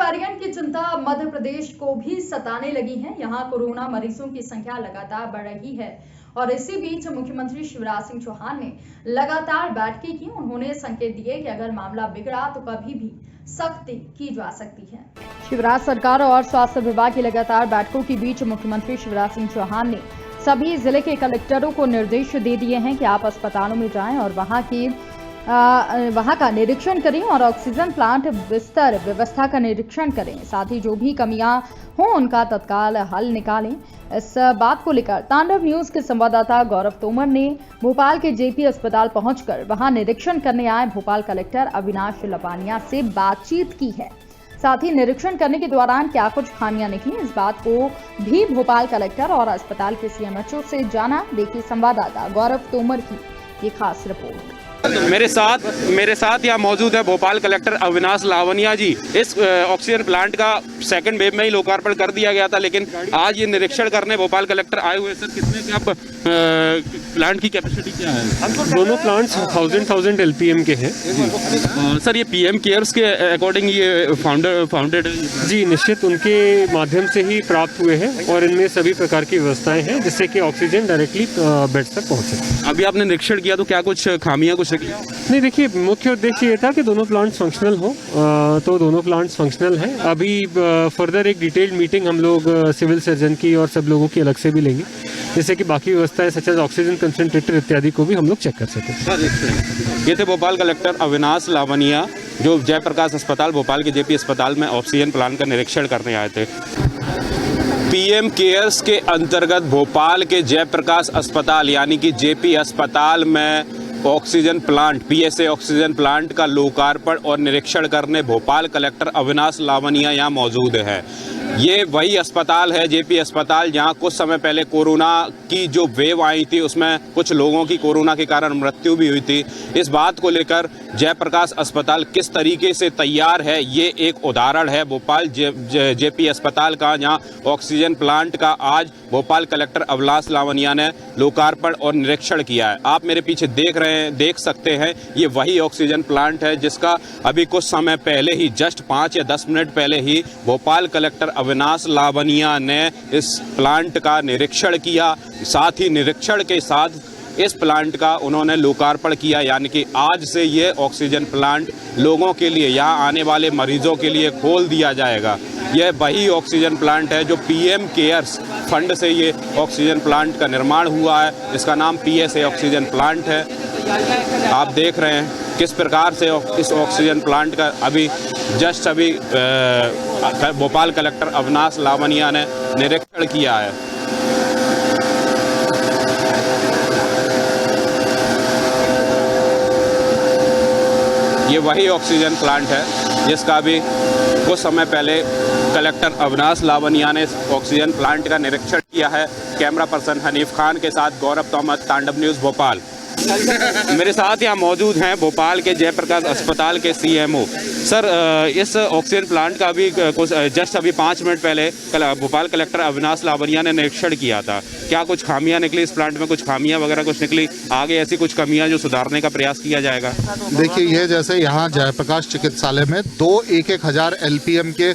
Variant की चिंता मध्य प्रदेश को भी सताने लगी है। यहां कोरोना मरीजों की संख्या लगातार बढ़ रही है और इसी बीच मुख्यमंत्री शिवराज सिंह चौहान ने लगातार बैठकें की। उन्होंने संकेत दिए कि अगर मामला बिगड़ा तो कभी भी सख्ती की जा सकती है। शिवराज सरकार और स्वास्थ्य विभाग की लगातार बैठकों के बीच मुख्यमंत्री शिवराज सिंह चौहान ने सभी जिले के कलेक्टरों को निर्देश दे दिए हैं कि आप अस्पतालों में जाएं और वहां का निरीक्षण करें और ऑक्सीजन प्लांट बिस्तर व्यवस्था का निरीक्षण करें। साथ ही जो भी कमियां हों उनका तत्काल हल निकालें। इस बात को लेकर तांडव न्यूज के संवाददाता गौरव तोमर ने भोपाल के जेपी अस्पताल पहुंचकर वहां निरीक्षण करने आए भोपाल कलेक्टर अविनाश लवानिया से बातचीत की है। साथ ही निरीक्षण करने के दौरान क्या कुछ खामियां निकली, इस बात को भी भोपाल कलेक्टर और अस्पताल के सीएमएचओ से जाना। देखिए संवाददाता गौरव तोमर की ये खास रिपोर्ट। मेरे साथ यहाँ मौजूद है भोपाल कलेक्टर अविनाश लावनिया जी। इस ऑक्सीजन प्लांट का सेकंड वेव में ही लोकार्पण कर दिया गया था, लेकिन आज ये निरीक्षण करने भोपाल कलेक्टर आए हुए। सर, कितने क्या प्लांट की कैपेसिटी क्या है? दोनों प्लांट्स 1000 LPM के हैं। सर, ये पीएम केयर्स के अकॉर्डिंग ये फाउंडेड है? जी निश्चित, उनके माध्यम से ही प्राप्त हुए हैं और इनमें सभी प्रकार की व्यवस्थाएं हैं जिससे कि ऑक्सीजन डायरेक्टली बेड्स तक पहुंचे। अभी आपने निरीक्षण किया तो क्या कुछ खामियां कुछ नहीं, देखिए मुख्य उद्देश्य ये था कि दोनों प्लांट्स फंक्शनल हो, तो दोनों प्लांट्स फंक्शनल हैं। अभी फर्दर एक डिटेल्ड मीटिंग हम लोग सिविल सर्जन की और सब लोगों की अलग से भी लेंगे, जिससे कि बाकी व्यवस्थाएं सच एज ऑक्सीजन कंसंट्रेटर इत्यादि को भी हम लोग चेक कर सकें। ये थे भोपाल कलेक्टर अविनाश लावनिया जो जयप्रकाश अस्पताल भोपाल के जेपी अस्पताल में ऑक्सीजन प्लांट का निरीक्षण करने आए थे। पीएम केयर्स के अंतर्गत भोपाल के जयप्रकाश अस्पताल यानी कि जेपी अस्पताल में oxygen plant PSA oxygen plant का लोकार्पण और निरीक्षण करने भोपाल कलेक्टर अविनाश लावनिया यहाँ मौजूद है। ये वही अस्पताल है जेपी अस्पताल जहाँ कुछ समय पहले कोरोना की जो वेव आई थी उसमें कुछ लोगों की कोरोना के कारण मृत्यु भी हुई थी। इस बात को लेकर जयप्रकाश अस्पताल किस तरीके से तैयार है ये एक उदाहरण है भोपाल जेपी अस्पताल का, जहाँ ऑक्सीजन प्लांट का आज भोपाल कलेक्टर अविनाश लावनिया ने लोकार्पण और निरीक्षण किया है। आप मेरे पीछे देख सकते हैं, ये वही ऑक्सीजन प्लांट है जिसका अभी कुछ समय पहले ही जस्ट 5 या 10 मिनट पहले ही भोपाल कलेक्टर अविनाश लावनिया ने इस प्लांट का निरीक्षण किया। साथ ही निरीक्षण के साथ इस प्लांट का उन्होंने लोकार्पण किया, यानी कि आज से ये ऑक्सीजन प्लांट लोगों के लिए, यहाँ आने वाले मरीजों के लिए खोल दिया जाएगा। यह वही ऑक्सीजन प्लांट है जो पीएम केयर्स फंड से ये ऑक्सीजन प्लांट का निर्माण हुआ है। इसका नाम पीएसए ऑक्सीजन प्लांट है। आप देख रहे हैं किस प्रकार से इस ऑक्सीजन प्लांट का अभी भोपाल कलेक्टर अविनाश लावनिया ने निरीक्षण किया है। ये वही ऑक्सीजन प्लांट है जिसका भी कुछ समय पहले कलेक्टर अविनाश लावनिया ने ऑक्सीजन प्लांट का निरीक्षण किया है। कैमरा पर्सन हनीफ खान के साथ गौरव तोमर, तांडव न्यूज़ भोपाल। मेरे साथ यहाँ मौजूद हैं भोपाल के जयप्रकाश अस्पताल के सीएमओ। सर, इस ऑक्सीजन प्लांट का अभी जस्ट अभी 5 मिनट पहले भोपाल कलेक्टर अविनाश लावनिया ने निरीक्षण किया था। क्या कुछ खामियां निकली इस प्लांट में? कुछ खामियां वगैरह कुछ निकली? आगे ऐसी कुछ कमियां जो सुधारने का प्रयास किया जाएगा? देखिए, ये जैसे यहाँ जयप्रकाश चिकित्सालय में 2 1000 LPM के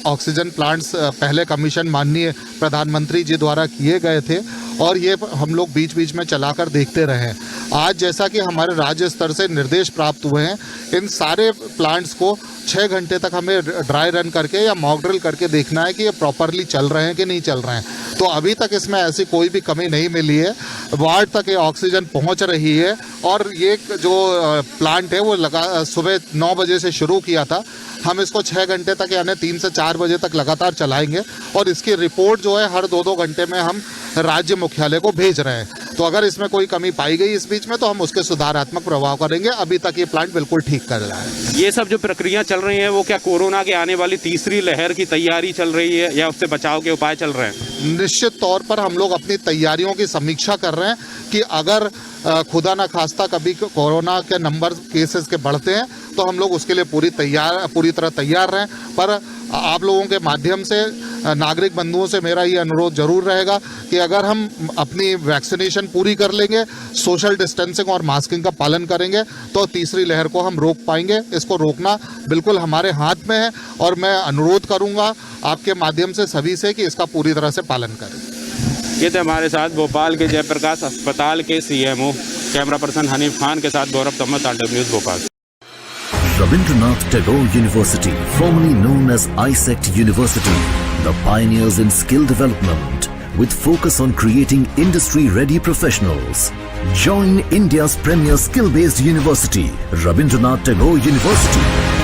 ऑक्सीजन प्लांट्स पहले कमीशन माननीय प्रधानमंत्री जी द्वारा किए गए थे और ये हम लोग बीच बीच में चलाकर देखते रहे हैं। आज जैसा कि हमारे राज्य स्तर से निर्देश प्राप्त हुए हैं, इन सारे प्लांट्स को 6 घंटे तक हमें ड्राई रन करके या मॉक ड्रिल करके देखना है कि ये प्रॉपरली चल रहे हैं कि नहीं चल रहे हैं। तो अभी तक इसमें ऐसी कोई भी कमी नहीं मिली है। वार्ड तक ये ऑक्सीजन पहुंच रही है और ये जो प्लांट है वो सुबह 9 बजे से शुरू किया था। हम इसको 6 घंटे तक यानी 3 से 4 बजे तक लगातार चलाएंगे और इसकी रिपोर्ट जो है हर 2-2 घंटे में हम राज्य मुख्यालय को भेज रहे हैं। तो अगर इसमें कोई कमी पाई गई इस बीच में तो हम उसके सुधारात्मक प्रभाव करेंगे। अभी तक ये प्लांट बिल्कुल ठीक कर रहा है। ये सब जो प्रक्रिया चल रही है वो क्या कोरोना के आने वाली तीसरी लहर की तैयारी चल रही है या उससे बचाव के उपाय चल रहे हैं? निश्चित तौर पर हम लोग अपनी तैयारियों की समीक्षा कर रहे हैं कि अगर खुदा ना खास्ता कभी कोरोना के नंबर केसेस के बढ़ते हैं तो हम लोग उसके लिए पूरी तरह तैयार रहें। पर आप लोगों के माध्यम से नागरिक बंधुओं से मेरा ये अनुरोध जरूर रहेगा कि अगर हम अपनी वैक्सीनेशन पूरी कर लेंगे, सोशल डिस्टेंसिंग और मास्किंग का पालन करेंगे तो तीसरी लहर को हम रोक पाएंगे। इसको रोकना बिल्कुल हमारे हाथ में है और मैं अनुरोध करूंगा आपके माध्यम से सभी से कि इसका पूरी तरह से पालन करें। ये थे हमारे साथ भोपाल के जयप्रकाश अस्पताल के CMO. Camera person Hanif Khan के साथ गौरव तम्मत, तांडव news Bhopal. Rabindranath Tagore University, formerly known as ISECT University, the pioneers in skill development with focus on creating industry-ready professionals. Join India's premier skill-based university, Rabindranath Tagore University.